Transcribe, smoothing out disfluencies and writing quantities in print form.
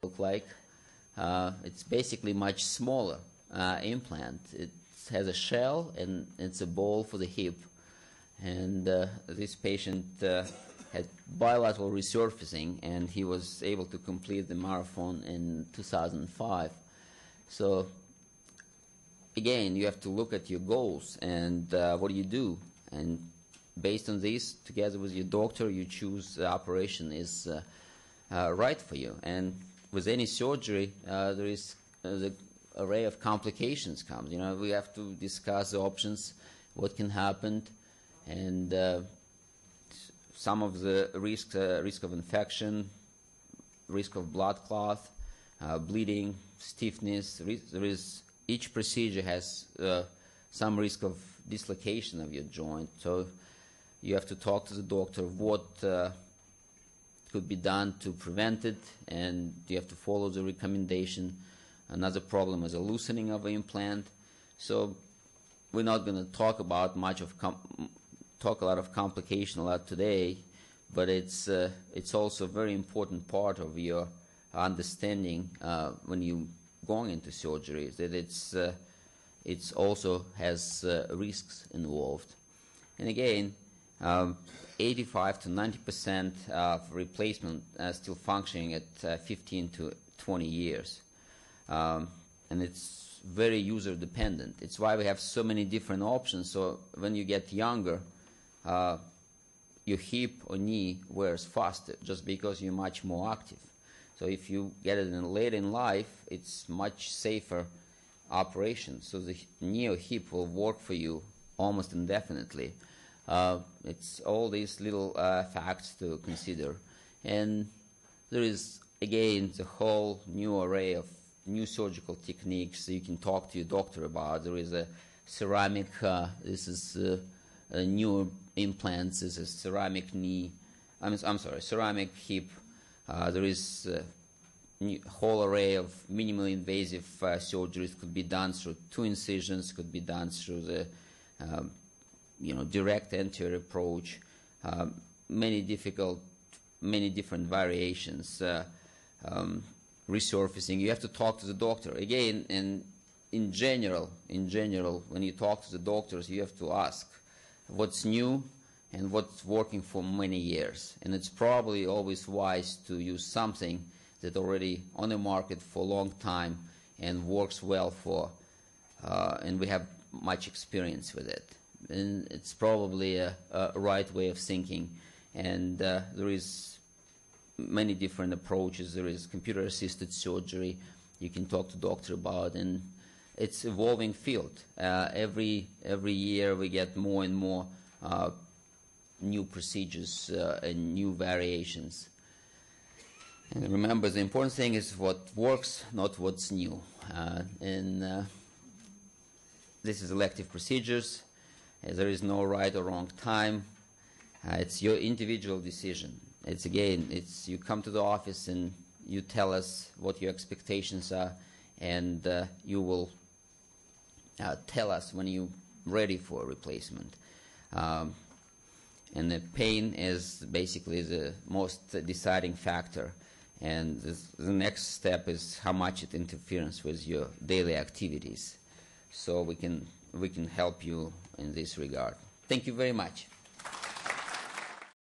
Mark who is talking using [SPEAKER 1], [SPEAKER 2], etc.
[SPEAKER 1] look like. It's basically much smaller implant. It has a shell and it's a ball for the hip. And this patient had bilateral resurfacing, and he was able to complete the marathon in 2005. So again, you have to look at your goals and what do you do? And based on this, together with your doctor, you choose the operation is right for you. And with any surgery, there is the array of complications comes. You know, we have to discuss the options, what can happen, and some of the risk of infection, risk of blood clot, bleeding, stiffness. Each procedure has some risk of dislocation of your joint. So you have to talk to the doctor what could be done to prevent it, and you have to follow the recommendation. Another problem is a loosening of an implant. So we're not going to talk about much of talk a lot of complication a lot today, but it's also a very important part of your understanding when you going into surgery, that it's also has risks involved. And again, 85 to 90% of replacement still functioning at 15 to 20 years. And it's very user dependent. It's why we have so many different options. So when you get younger, your hip or knee wears faster just because you're much more active. So if you get it late in life, it's much safer operation. So the knee or hip will work for you almost indefinitely. It's all these little facts to consider. And there is, again, the whole new array of new surgical techniques you can talk to your doctor about. There is a ceramic, this is a new implants, this is ceramic knee, I'm sorry, ceramic hip. There is a whole array of minimally invasive surgeries. Could be done through 2 incisions, could be done through the direct anterior approach. Many different variations. Resurfacing. You have to talk to the doctor again. And in general, when you talk to the doctors, you have to ask what's new and what's working for many years. And it's probably always wise to use something that already on the market for a long time and works well for, and we have much experience with it. And it's probably a right way of thinking. And there is many different approaches. There is computer-assisted surgery you can talk to doctor about, and it's evolving field. Every year we get more and more new procedures and new variations. And remember, the important thing is what works, not what's new. This is elective procedures. There is no right or wrong time. It's your individual decision. It's you come to the office and you tell us what your expectations are, and you will tell us when you're ready for a replacement. And the pain is basically the most deciding factor. And the next step is how much it interferes with your daily activities. So we can help you in this regard. Thank you very much.